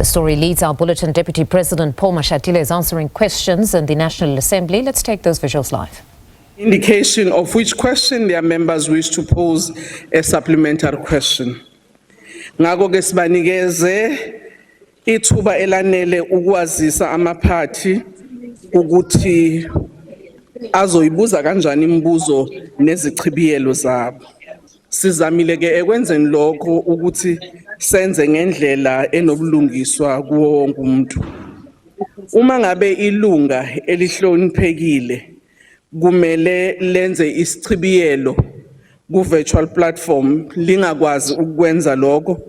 story leads our bulletin. Deputy President Paul Mashatile is answering questions in the National Assembly. Let's take those visuals live. Indication of which question their members wish to pose a supplementary question. Ngako ke sibanikeze ithuba elanele ukwazisa amaphathi ukuthi azoyibuza kanjani imibuzo nezichibiyelo zabo. Sizamile ke ekwenzeni lokho ukuthi senze ngendlela enobulungiswa kuwo wonke umuntu. Uma ngabe ilunga elihloniphekile kumele lenze isichibiyelo ku virtual platform lingakwazi ukwenza lokho,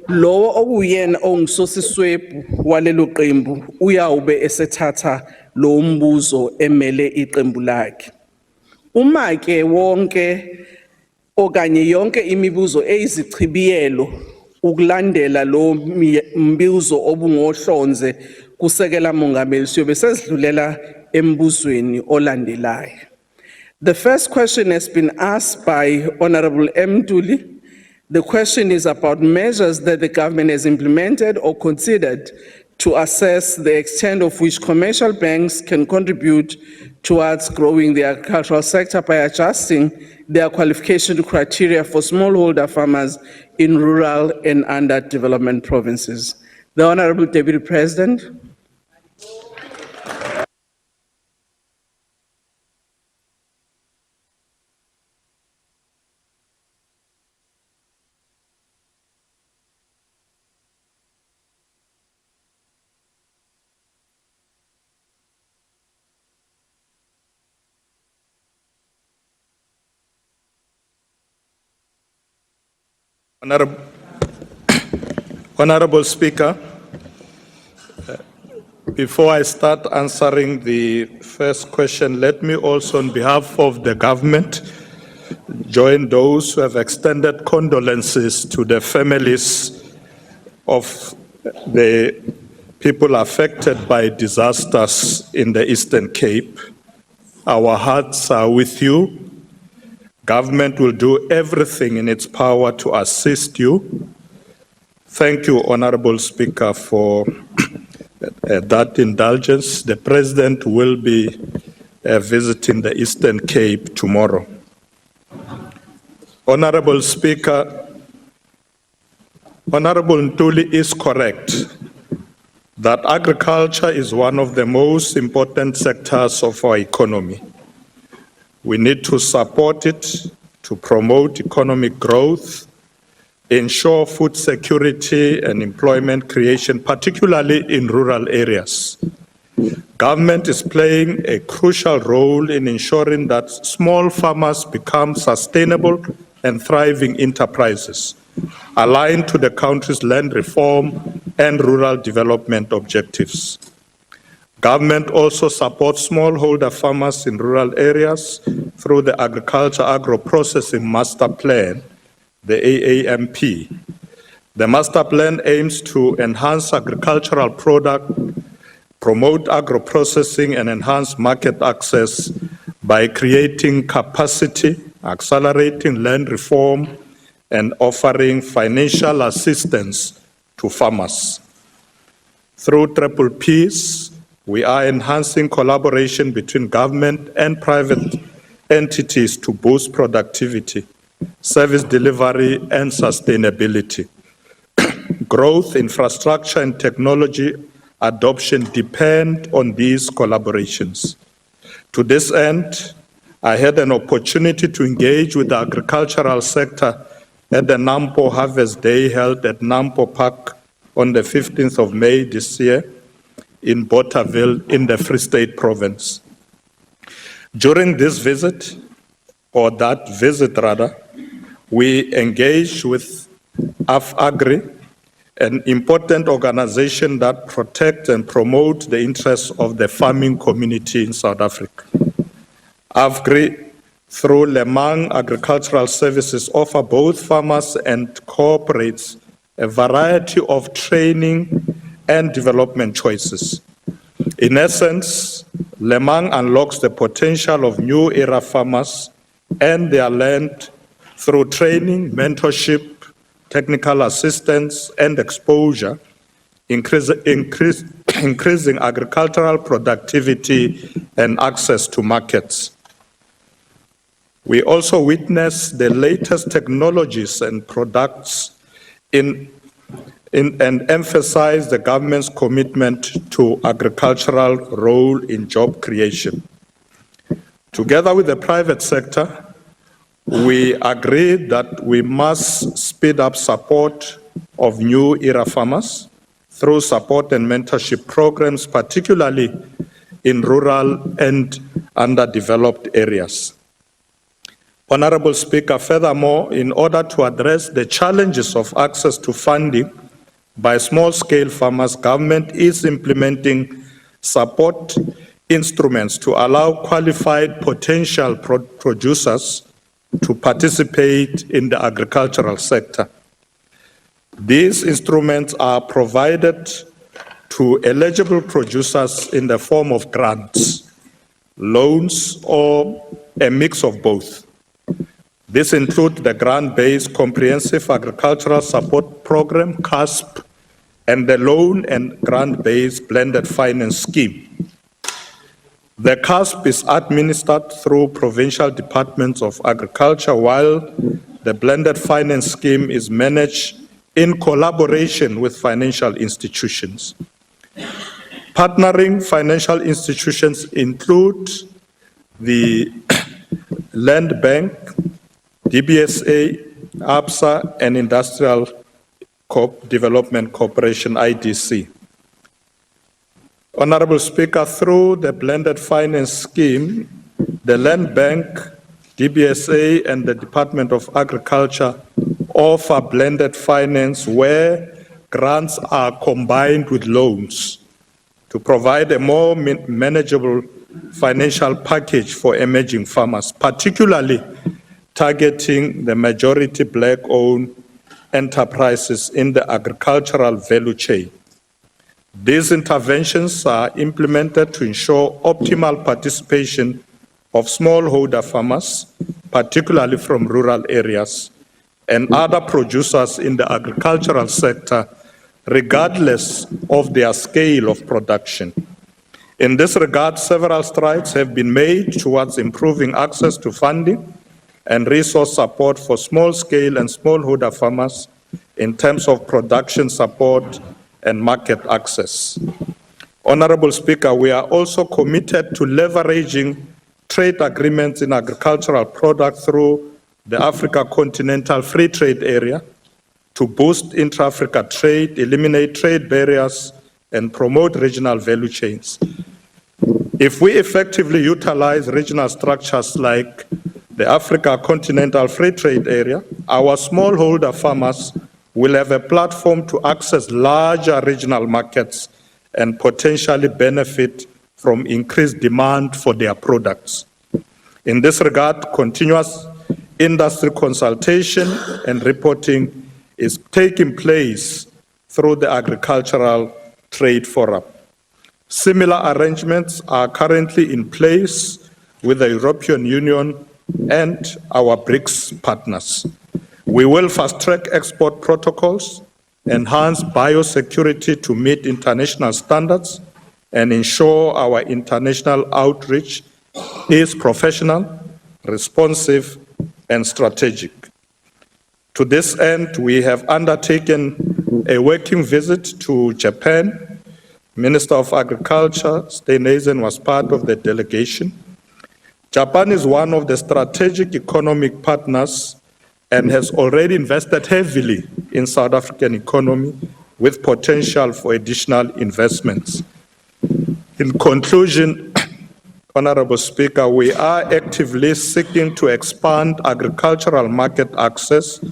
lowo okuyena ongisosiswebhu walelo qembu uyawube esethatha lo mbuzo emele iqembu lakhe. Uma ke wonke okanye yonke imibuzo eyizichibiyelo ukulandela lo mbuzo obungohlonze kusekela mongameli siyobe sesidlulela embuzweni olandelayo. The first question has been asked by Honorable Mtuli. The question is about measures that the government has implemented or considered to assess the extent of which commercial banks can contribute towards growing the agricultural sector by adjusting their qualification criteria for smallholder farmers in rural and underdeveloped provinces. The Honorable Deputy President. Honorable Speaker, before I start answering the first question, let me also, on behalf of the government, join those who have extended condolences to the families of the people affected by disasters in the Eastern Cape. Our hearts are with you. Government will do everything in its power to assist you. Thank you, Honorable Speaker, for that indulgence. The President will be visiting the Eastern Cape tomorrow. Honorable Speaker, Honorable Ntuli is correct that agriculture is one of the most important sectors of our economy. We need to support it to promote economic growth, ensure food security and employment creation, particularly in rural areas. Government is playing a crucial role in ensuring that small farmers become sustainable and thriving enterprises, aligned to the country's land reform and rural development objectives. Government also supports smallholder farmers in rural areas through the Agriculture Agro-Processing Master Plan, the AAMP. The Master Plan aims to enhance agricultural product, promote agro-processing, and enhance market access by creating capacity, accelerating land reform, and offering financial assistance to farmers. Through Triple Ps, we are enhancing collaboration between government and private entities to boost productivity, service delivery, and sustainability. Growth, infrastructure, and technology adoption depend on these collaborations. To this end, I had an opportunity to engage with the agricultural sector at the Nampo Harvest Day held at Nampo Park on the 15th of May this year in Bothaville in the Free State Province. During this visit, or that visit rather, we engaged with AfAgri, an important organization that protects and promotes the interests of the farming community in South Africa. AfAgri, through Lemang Agricultural Services, offer both farmers and corporates a variety of training and development choices. In essence, Lemang unlocks the potential of new era farmers and their land through training, mentorship, technical assistance, and exposure increasing agricultural productivity and access to markets. We also witness the latest technologies and products and emphasize the government's commitment to agricultural role in job creation. Together with the private sector, we agreed that we must speed up support of new era farmers through support and mentorship programs, particularly in rural and underdeveloped areas. Honorable Speaker, furthermore, in order to address the challenges of access to funding by small-scale farmers, government is implementing support instruments to allow qualified potential producers to participate in the agricultural sector. These instruments are provided to eligible producers in the form of grants, loans, or a mix of both. This includes the Grant-Based Comprehensive Agricultural Support Program, CASP, and the Loan and Grant-Based Blended Finance Scheme. The CASP is administered through provincial departments of agriculture, while the Blended Finance Scheme is managed in collaboration with financial institutions. Partnering financial institutions include the Land Bank, DBSA, ABSA, and Industrial Development Corporation, IDC. Honorable Speaker, through the Blended Finance Scheme, the Land Bank, DBSA, and the Department of Agriculture offer blended finance where grants are combined with loans to provide a more manageable financial package for emerging farmers, particularly targeting the majority Black-owned enterprises in the agricultural value chain. These interventions are implemented to ensure optimal participation of smallholder farmers, particularly from rural areas, and other producers in the agricultural sector, regardless of their scale of production. In this regard, several strides have been made towards improving access to funding and resource support for small-scale and smallholder farmers in terms of production support and market access. Honorable Speaker, we are also committed to leveraging trade agreements in agricultural products through the Africa Continental Free Trade Area to boost intra-Africa trade, eliminate trade barriers, and promote regional value chains. If we effectively utilize regional structures like the Africa Continental Free Trade Area, our smallholder farmers will have a platform to access larger regional markets and potentially benefit from increased demand for their products. In this regard, continuous industry consultation and reporting is taking place through the Agricultural Trade Forum. Similar arrangements are currently in place with the European Union and our BRICS partners. We will fast-track export protocols, enhance biosecurity to meet international standards, and ensure our international outreach is professional, responsive, and strategic. To this end, we have undertaken a working visit to Japan. Minister of Agriculture, Steenhuisen, was part of the delegation. Japan is one of the strategic economic partners and has already invested heavily in South African economy with potential for additional investments. In conclusion, Honorable Speaker, we are actively seeking to expand agricultural market access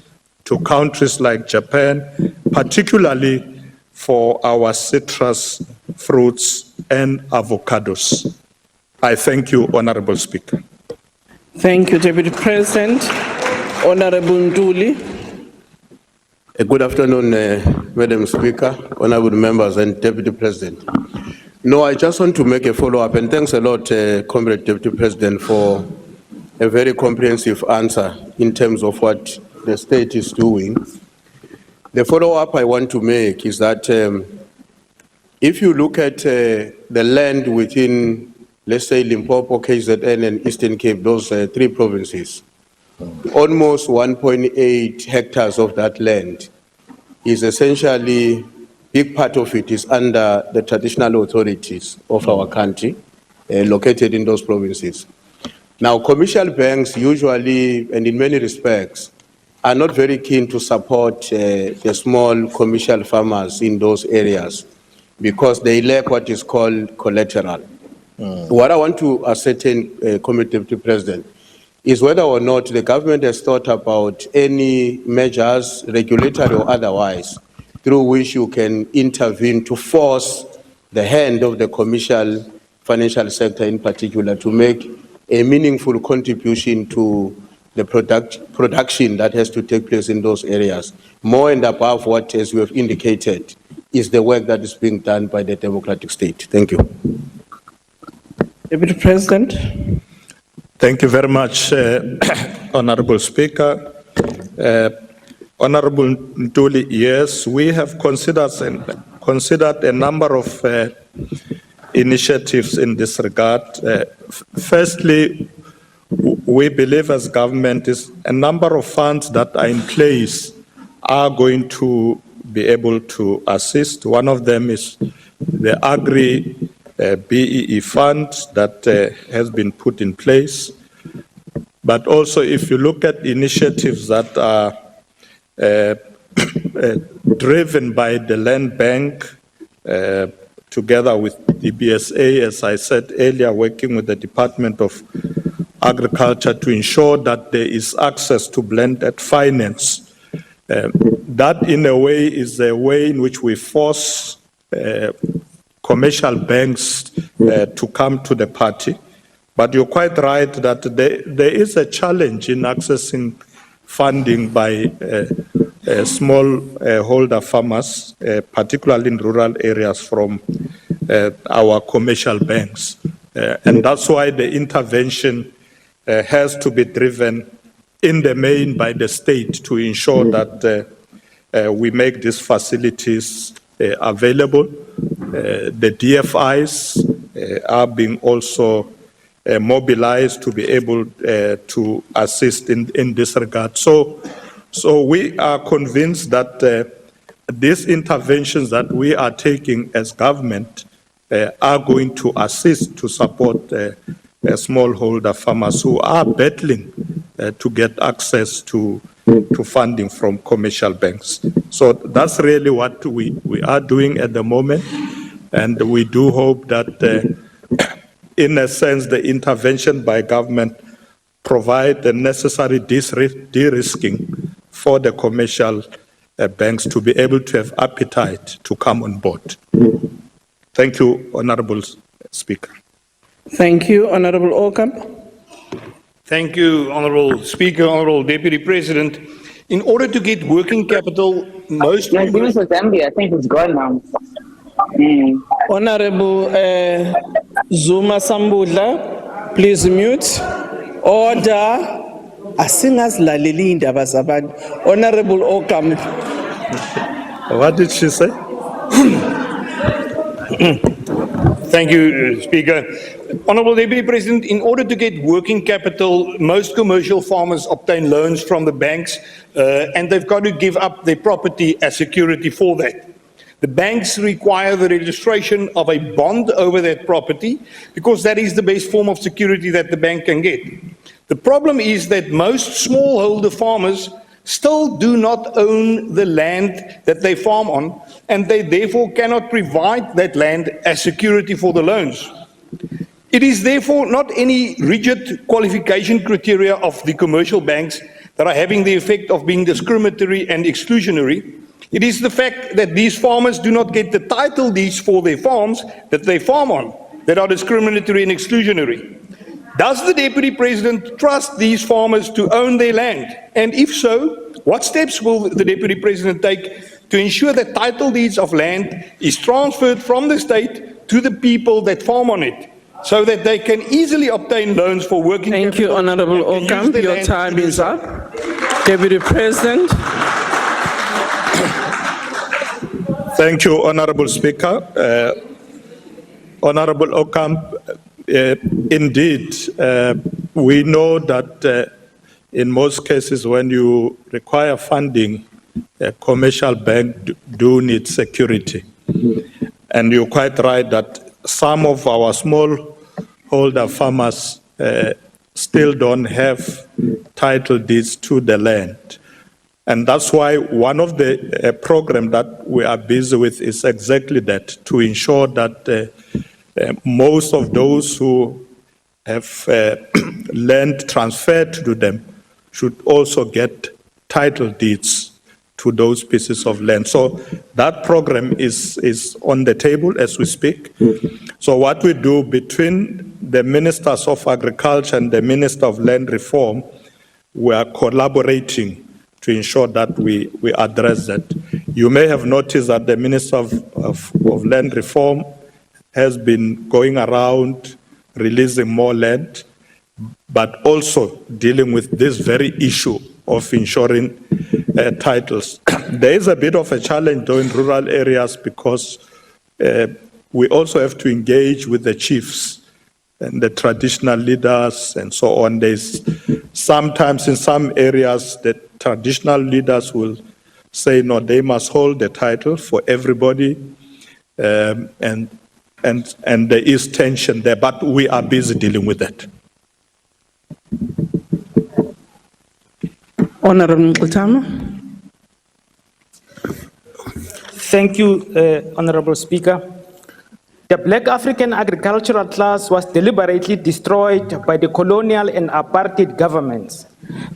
to countries like Japan, particularly for our citrus fruits and avocados. I thank you, Honorable Speaker. Thank you, Deputy President. Honorable Nduli. Good afternoon, Madam Speaker, honorable members, and Deputy President. No, I just want to make a follow-up, and thanks a lot, Comrade Deputy President, for a very comprehensive answer in terms of what the state is doing. The follow-up I want to make is that If you look at the land within, let's say, Limpopo, KZN, and Eastern Cape, those three provinces, almost 1.8 hectares of that land is essentially, big part of it is under the traditional authorities of our country, located in those provinces. Now, commercial banks usually, and in many respects, are not very keen to support the small commercial farmers in those areas because they lack what is called collateral. What I want to ascertain, Committee Deputy President, is whether or not the government has thought about any measures, regulatory or otherwise, through which you can intervene to force the hand of the commercial financial sector in particular to make a meaningful contribution to the production that has to take place in those areas, more and above what, as we have indicated, is the work that is being done by the democratic state. Thank you. Deputy President. Thank you very much, Honorable Speaker. Honorable Ntuli, yes, we have considered a number of initiatives in this regard. Firstly, we believe as government is a number of funds that are in place are going to be able to assist. One of them is the Agri BEE fund that has been put in place. But also, if you look at initiatives that are driven by the Land Bank, together with the BSA, as I said earlier, working with the Department of Agriculture to ensure that there is access to blended finance. That, in a way, is a way in which we force commercial banks to come to the party. But you're quite right that there is a challenge in accessing funding by smallholder farmers, particularly in rural areas, from our commercial banks. And that's why the intervention has to be driven in the main by the state to ensure that we make these facilities available. The DFIs are being also mobilized to be able to assist in this regard. So we are convinced that these interventions that we are taking as government are going to assist to support smallholder farmers who are battling to get access to funding from commercial banks. So that's really what we are doing at the moment. And we do hope that, in a sense, the intervention by government provide the necessary de-risking for the commercial banks to be able to have appetite to come on board. Thank you, Honorable Speaker. Thank you, Honorable Ocamp. Thank you, Honorable Speaker, Honorable Deputy President. In order to get working capital, most... Give us a Zambia, I think it's gone now. Honorable Zuma Sambudla, please mute. Order. Asingazilaleli indaba zabantu. Honorable Ocamp. What did she say? Thank you, Speaker. Honorable Deputy President, in order to get working capital, most commercial farmers obtain loans from the banks and they've got to give up their property as security for that. The banks require the registration of a bond over that property because that is the best form of security that the bank can get. The problem is that most smallholder farmers still do not own the land that they farm on, and they therefore cannot provide that land as security for the loans. It is therefore not any rigid qualification criteria of the commercial banks that are having the effect of being discriminatory and exclusionary. It is the fact that these farmers do not get the title deeds for their farms that they farm on that are discriminatory and exclusionary. Does the Deputy President trust these farmers to own their land? And if so, what steps will the Deputy President take to ensure that title deeds of land is transferred from the state to the people that farm on it, so that they can easily obtain loans for working capital? Thank you, Honorable Ocamp. Your time is up. Deputy President. Thank you, Honorable Speaker. Honorable Okamp, indeed, we know that in most cases when you require funding, a commercial bank do need security. And you're quite right that some of our smallholder farmers still don't have title deeds to the land. And that's why one of the programs that we are busy with is exactly that, to ensure that most of those who have land transferred to them should also get title deeds to those pieces of land. So that program is on the table as we speak. So what we do between the Ministers of Agriculture and the Minister of Land Reform, we are collaborating to ensure that we address that. You may have noticed that the Minister of Land Reform has been going around releasing more land, but also dealing with this very issue of ensuring titles. There is a bit of a challenge though in rural areas because we also have to engage with the chiefs and the traditional leaders and so on. There's sometimes in some areas the traditional leaders will say, no, they must hold the title for everybody, and there is tension there, but we are busy dealing with that. Honorable Mqitama. Thank you, Honorable Speaker. The Black African agricultural class was deliberately destroyed by the colonial and apartheid governments.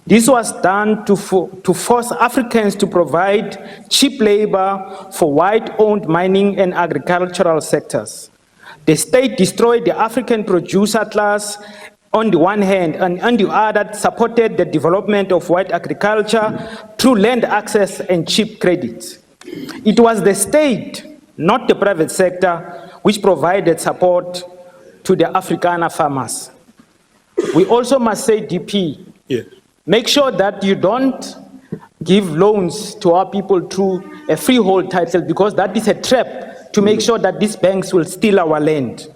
This was done to force Africans to provide cheap labor for white-owned mining and agricultural sectors. The state destroyed the African producer class on the one hand, and on the other supported the development of white agriculture through land access and cheap credit. It was the state, not the private sector, which provided support to the Afrikaner farmers. We also must say, DP, make sure that you don't give loans to our people through a freehold title, because that is a trap to make sure that these banks will steal our land.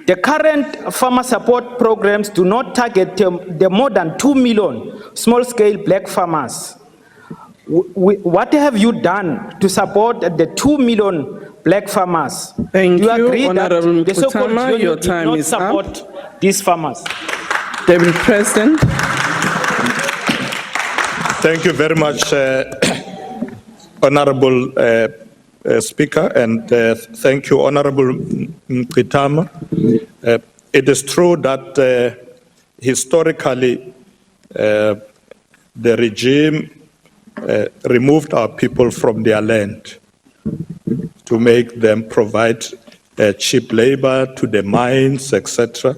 The current farmer support programs do not target the more than 2 million small-scale black farmers. What have you done to support the 2 million black farmers? Thank you, agree Honorable that the so-called Mqitama, your time did not is support up. these farmers? Deputy President. Thank you very much, Honorable Speaker, and thank you, Honorable Mqitama. It is true that historically the regime removed our people from their land to make them provide cheap labor to the mines, etc.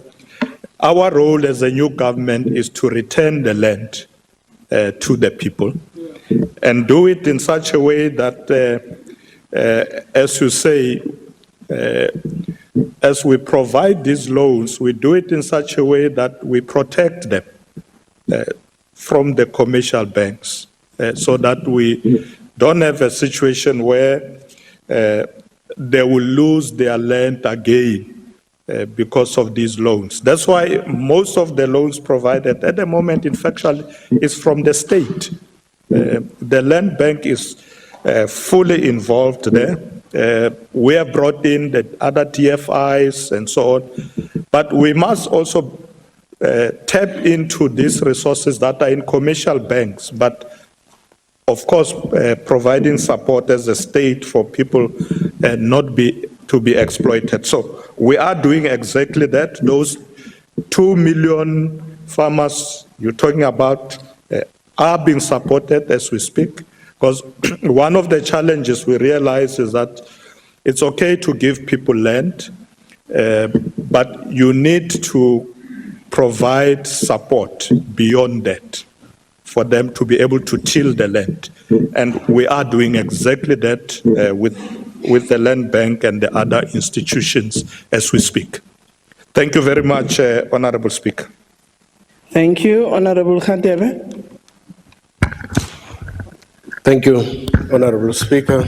Our role as a new government is to return the land to the people and do it in such a way that, as you say, as we provide these loans, we do it in such a way that we protect them from the commercial banks, so that we don't have a situation where they will lose their land again because of these loans. That's why most of the loans provided at the moment, in fact, is from the state. The land bank is fully involved there. We have brought in the other TFIs and so on, but we must also tap into these resources that are in commercial banks, but of course providing support as a state for people not to be exploited. So we are doing exactly that. Those 2 million farmers you're talking about are being supported as we speak. Because one of the challenges we realize is that it's okay to give people land, but you need to provide support beyond that for them to be able to till the land. And we are doing exactly that with the Land Bank and the other institutions as we speak. Thank you very much, Honorable Speaker. Thank you, Honorable Khadebe. Thank you, Honorable Speaker.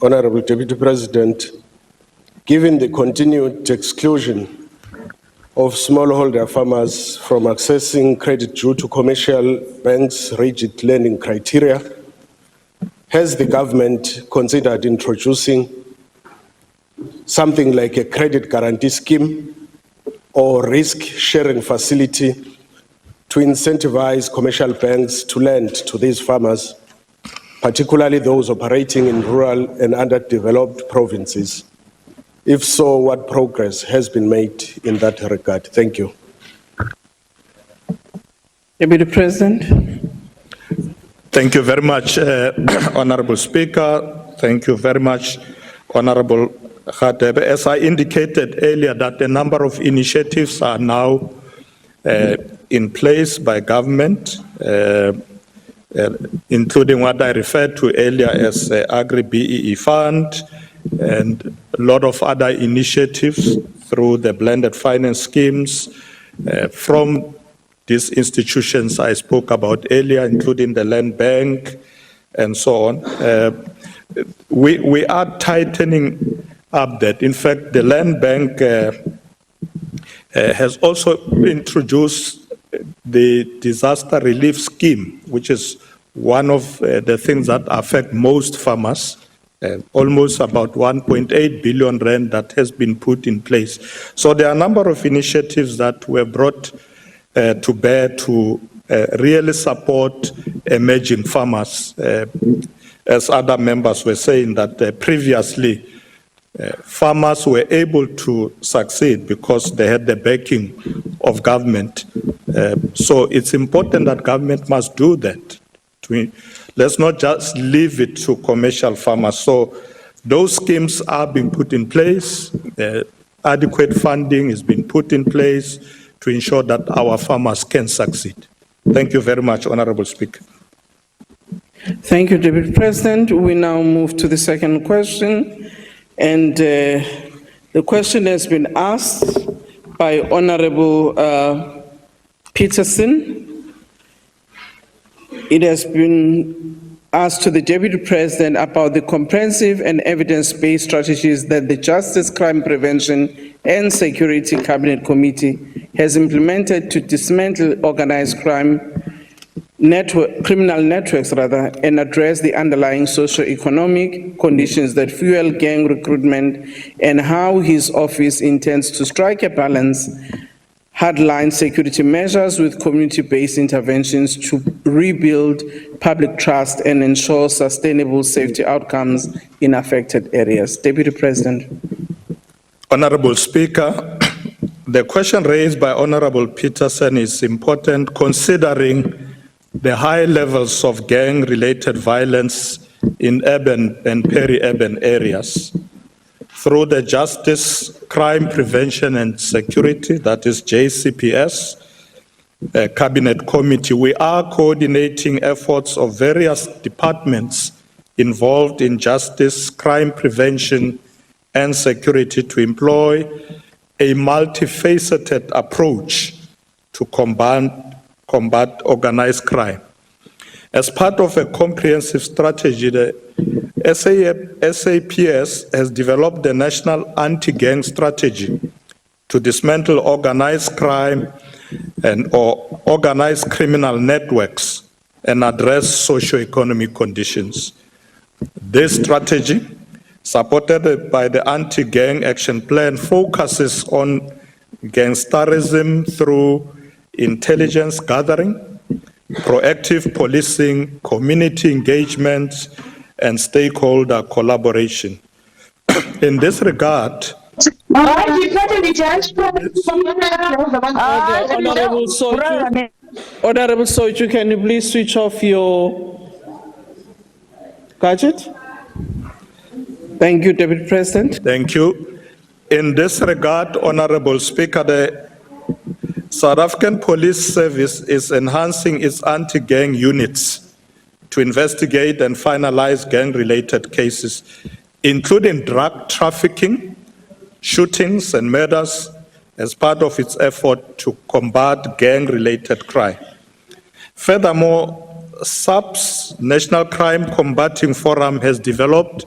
Honorable Deputy President, given the continued exclusion of smallholder farmers from accessing credit due to commercial banks' rigid lending criteria, has the government considered introducing something like a credit guarantee scheme or risk-sharing facility to incentivize commercial banks to lend to these farmers, particularly those operating in rural and underdeveloped provinces? If so, what progress has been made in that regard? Thank you. Deputy President. Thank you very much, Honorable Speaker. Thank you very much, Honorable Khatebe. As I indicated earlier, that a number of initiatives are now in place by government, including what I referred to earlier as the Agri-BEE Fund and a lot of other initiatives through the blended finance schemes from these institutions I spoke about earlier, including the Land Bank and so on. We are tightening up that. In fact, the Land Bank has also introduced the disaster relief scheme, which is one of the things that affect most farmers, almost about 1.8 billion rand that has been put in place. So there are a number of initiatives that were brought to bear to really support emerging farmers. As other members were saying that previously farmers were able to succeed because they had the backing of government. So it's important that government must do that. Let's not just leave it to commercial farmers. So those schemes are being put in place. Adequate funding is being put in place to ensure that our farmers can succeed. Thank you very much, Honorable Speaker. Thank you, Deputy President. We now move to the second question. And the question has been asked by Honorable Peterson. It has been asked to the Deputy President about the comprehensive and evidence-based strategies that the Justice, Crime Prevention and Security Cabinet Committee has implemented to dismantle organized criminal networks, and address the underlying socio-economic conditions that fuel gang recruitment, and how his office intends to strike a balance, hardline security measures with community-based interventions to rebuild public trust and ensure sustainable safety outcomes in affected areas. Deputy President. Honorable Speaker, the question raised by Honorable Peterson is important considering the high levels of gang-related violence in urban and peri-urban areas. Through the Justice, Crime Prevention and Security, that is JCPS, Cabinet Committee, we are coordinating efforts of various departments involved in justice, crime prevention, and security to employ a multifaceted approach to combat organized crime. As part of a comprehensive strategy, the SAPS has developed the National Anti-Gang Strategy to dismantle organized crime or organized criminal networks and address socio-economic conditions. This strategy, supported by the Anti-Gang Action Plan, focuses on gangsterism through intelligence gathering, proactive policing, community engagement, and stakeholder collaboration. In this regard, Honorable Soichu, can you please switch off your gadget? Thank you, Deputy President. Thank you. In this regard, Honorable Speaker, the South African Police Service is enhancing its anti-gang units to investigate and finalize gang-related cases, including drug trafficking, shootings, and murders, as part of its effort to combat gang-related crime. Furthermore, SABC, National Crime Combating Forum, has developed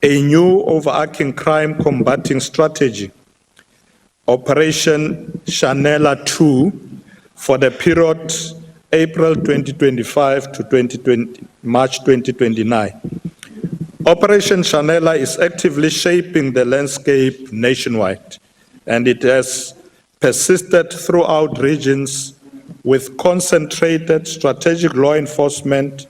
a new overarching crime combating strategy, Operation Chanela 2, for the period April 2025 to March 2029. Operation Chanela is actively shaping the landscape nationwide, and it has persisted throughout regions with concentrated strategic law enforcement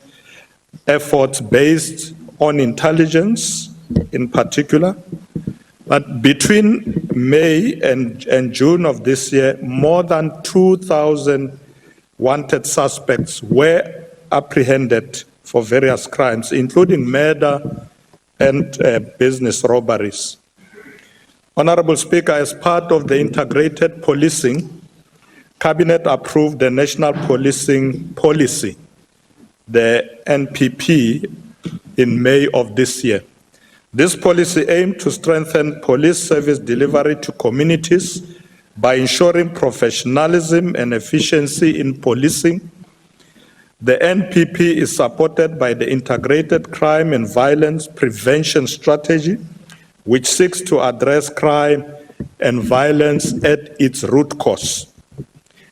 efforts based on intelligence in particular. But between May and June of this year, more than 2,000 wanted suspects were apprehended for various crimes, including murder and business robberies. Honorable Speaker, as part of the integrated policing, Cabinet approved the National Policing Policy, the NPP, in May of this year. This policy aimed to strengthen police service delivery to communities by ensuring professionalism and efficiency in policing. The NPP is supported by the Integrated Crime and Violence Prevention Strategy, which seeks to address crime and violence at its root cause.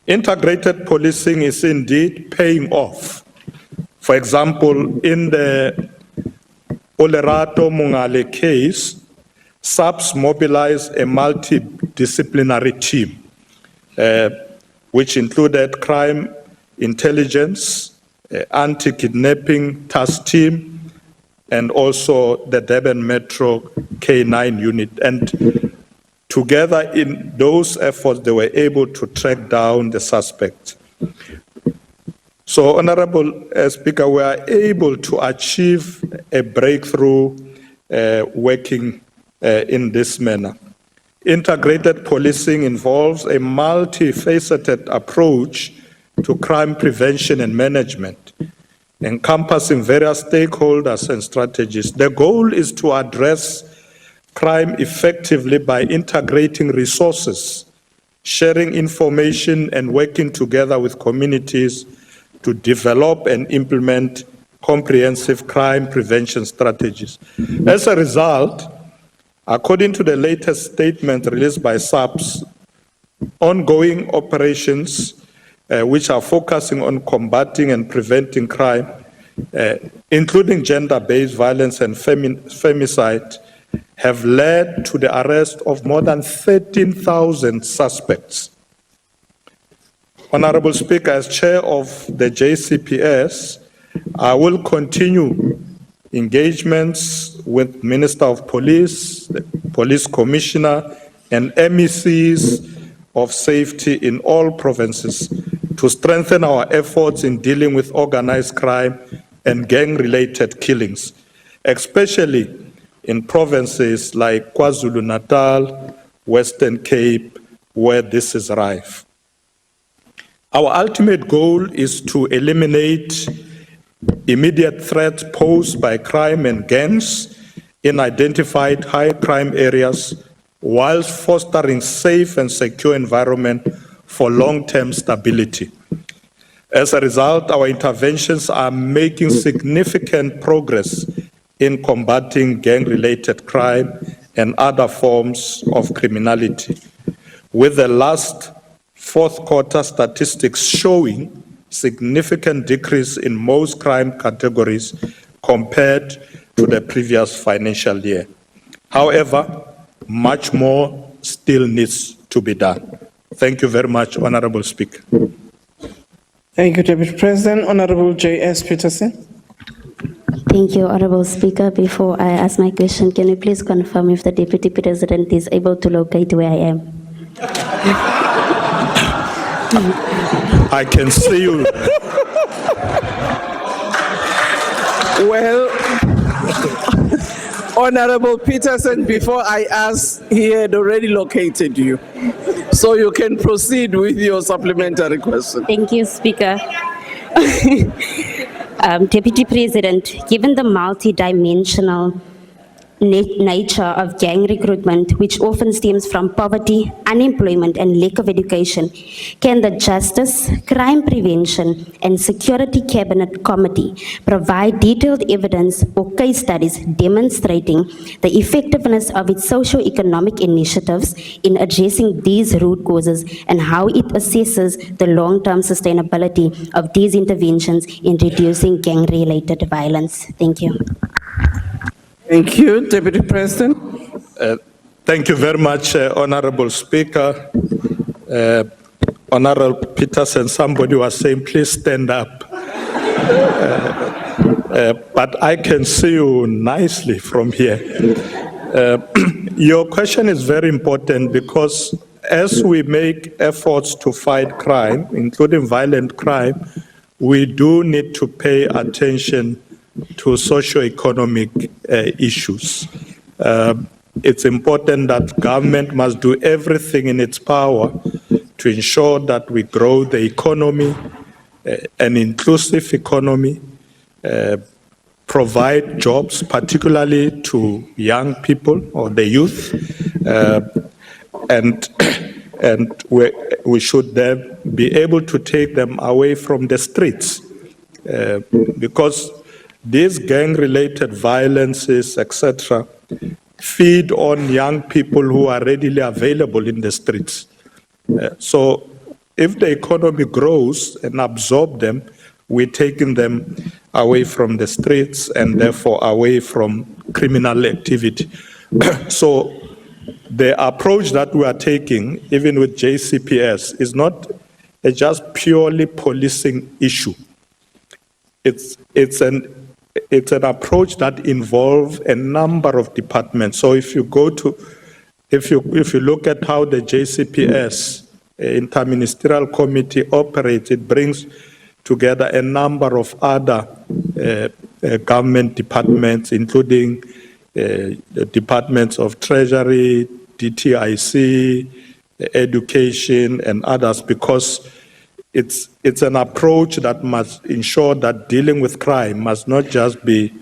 Integrated policing is indeed paying off. For example, in the Olerato Mungale case, SABC mobilized a multidisciplinary team, which included crime intelligence, anti-kidnapping task team, and also the Durban Metro K9 unit. And together in those efforts, they were able to track down the suspect. So, Honorable Speaker, we are able to achieve a breakthrough working in this manner. Integrated policing involves a multifaceted approach to crime prevention and management, encompassing various stakeholders and strategies. The goal is to address crime effectively by integrating resources, sharing information, and working together with communities to develop and implement comprehensive crime prevention strategies. As a result, according to the latest statement released by SABC, ongoing operations which are focusing on combating and preventing crime, including gender-based violence and femicide, have led to the arrest of more than 13,000 suspects. Honorable Speaker, as chair of the JCPS, I will continue engagements with Minister of Police, the Police Commissioner, and MECs of safety in all provinces to strengthen our efforts in dealing with organized crime and gang-related killings, especially in provinces like KwaZulu-Natal, Western Cape, where this is rife. Our ultimate goal is to eliminate immediate threats posed by crime and gangs in identified high crime areas, whilst fostering safe and secure environment for long-term stability. As a result, our interventions are making significant progress in combating gang-related crime and other forms of criminality, with the last fourth quarter statistics showing significant decrease in most crime categories compared to the previous financial year. However, much more still needs to be done. Thank you very much, Honorable Speaker. Thank you, Deputy President. Honorable J.S. Peterson. Thank you, Honorable Speaker. Before I ask my question, can you please confirm if the Deputy President is able to locate where I am? I can see you. Well, Honorable Peterson, before I ask, he had already located you. So you can proceed with your supplementary question. Thank you, Speaker. Deputy President, given the multidimensional nature of gang recruitment, which often stems from poverty, unemployment, and lack of education, can the Justice, Crime Prevention, and Security Cabinet Committee provide detailed evidence or case studies demonstrating the effectiveness of its socio-economic initiatives in addressing these root causes and how it assesses the long-term sustainability of these interventions in reducing gang-related violence? Thank you. Thank you, Deputy President. Thank you very much, Honorable Speaker. Honorable Peterson, somebody was saying, please stand up. But I can see you nicely from here. Your question is very important because as we make efforts to fight crime, including violent crime, we do need to pay attention to socio-economic issues. It's important that government must do everything in its power to ensure that we grow the economy, an inclusive economy, provide jobs, particularly to young people or the youth, and we should then be able to take them away from the streets, because these gang-related violences, etc., feed on young people who are readily available in the streets. So if the economy grows and absorbs them, we're taking them away from the streets and therefore away from criminal activity. So the approach that we are taking, even with JCPS, is not a just purely policing issue. It's an approach that involves a number of departments. So if you look at how the JCPS Interministerial Committee operates, it brings together a number of other government departments, including the departments of Treasury, DTIC, Education, and others, because it's an approach that must ensure that dealing with crime must not just be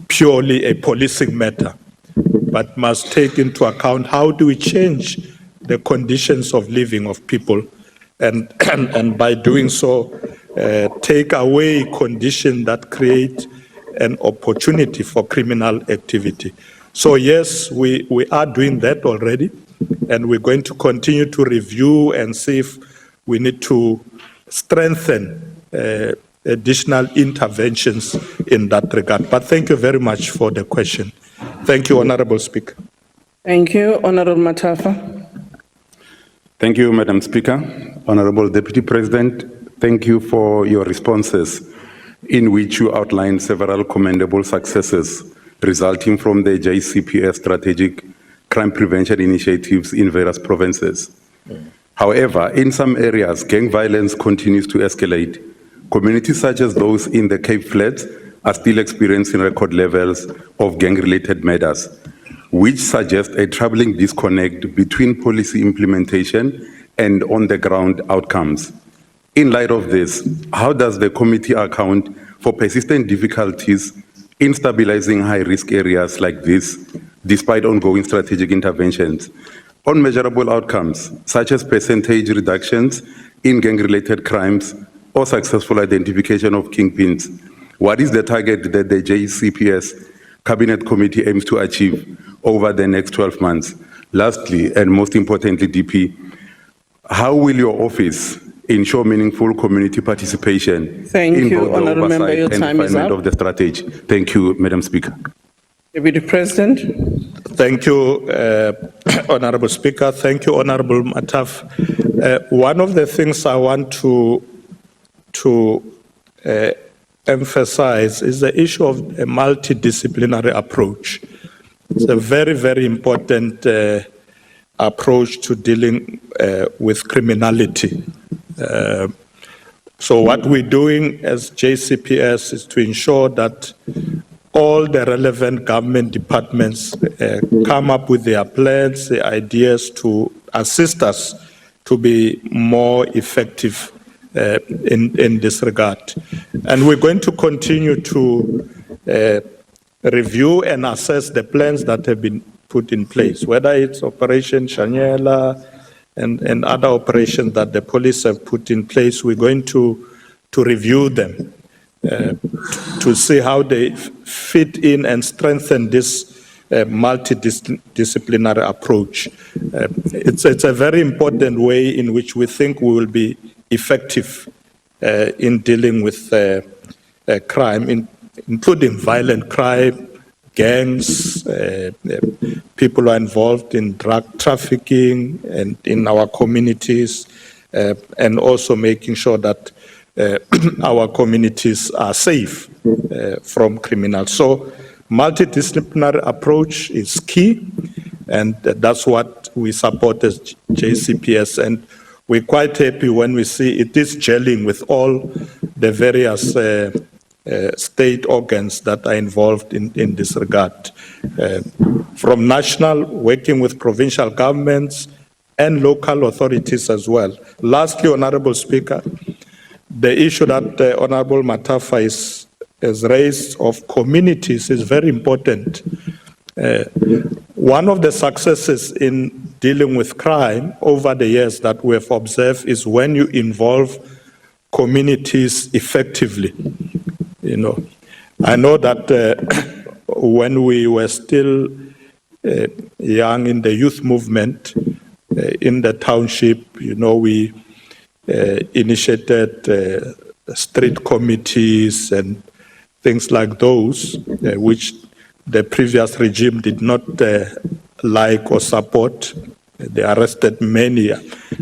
purely a policing matter, but must take into account how do we change the conditions of living of people, and by doing so, take away conditions that create an opportunity for criminal activity. So yes, we are doing that already, and we're going to continue to review and see if we need to strengthen additional interventions in that regard. But thank you very much for the question. Thank you, Honorable Speaker. Thank you, Honorable Matafa. Thank you, Madam Speaker. Honorable Deputy President, thank you for your responses, in which you outlined several commendable successes resulting from the JCPS strategic crime prevention initiatives in various provinces. However, in some areas, gang violence continues to escalate. Communities such as those in the Cape Flats are still experiencing record levels of gang-related murders, which suggest a troubling disconnect between policy implementation and on-the-ground outcomes. In light of this, how does the committee account for persistent difficulties in stabilizing high-risk areas like this, despite ongoing strategic interventions? On measurable outcomes, such as percentage reductions in gang-related crimes or successful identification of kingpins, what is the target that the JCPS Cabinet Committee aims to achieve over the next 12 months? Lastly, and most importantly, DP, how will your office ensure meaningful community participation in both the oversight and refinement of the strategy? Thank you, Madam Speaker. Deputy President. Thank you, Honorable Speaker. Thank you, Honorable Mataf. One of the things I want to emphasize is the issue of a multidisciplinary approach. It's a very, very important approach to dealing with criminality. So what we're doing as JCPS is to ensure that all the relevant government departments come up with their plans, their ideas to assist us to be more effective in this regard. And we're going to continue to review and assess the plans that have been put in place, whether it's Operation Shanyela and other operations that the police have put in place. We're going to review them to see how they fit in and strengthen this multidisciplinary approach. It's a very important way in which we think we will be effective in dealing with crime, including violent crime, gangs, people who are involved in drug trafficking and in our communities, and also making sure that our communities are safe from criminals. So multidisciplinary approach is key, and that's what we support as JCPS. And we're quite happy when we see it is gelling with all the various state organs that are involved in this regard. From national, working with provincial governments and local authorities as well. Lastly, Honorable Speaker, the issue that Honorable Matafa has raised of communities is very important. One of the successes in dealing with crime over the years that we have observed is when you involve communities effectively. You know, I know that when we were still young in the youth movement in the township, you know, we initiated street committees and things like those, which the previous regime did not like or support. They arrested many.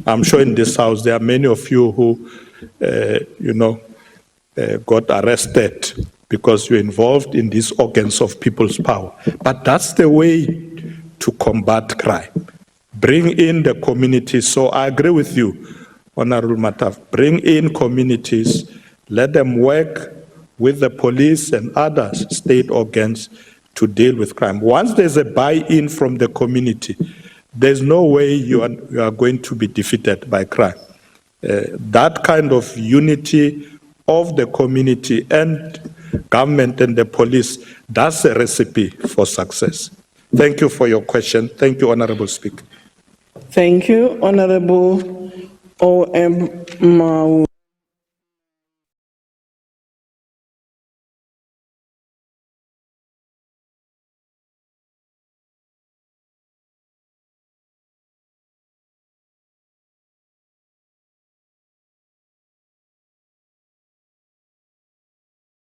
I'm sure in this house there are many of you who, you know, got arrested because you're involved in these organs of people's power. But that's the way to combat crime. Bring in the communities. So I agree with you, Honorable Mataf. Bring in communities, let them work with the police and other state organs to deal with crime. Once there's a buy-in from the community, there's no way you are going to be defeated by crime. That kind of unity of the community and government and the police, that's a recipe for success. Thank you for your question. Thank you, Honorable Speaker. Thank you, Honorable O.M. Mau.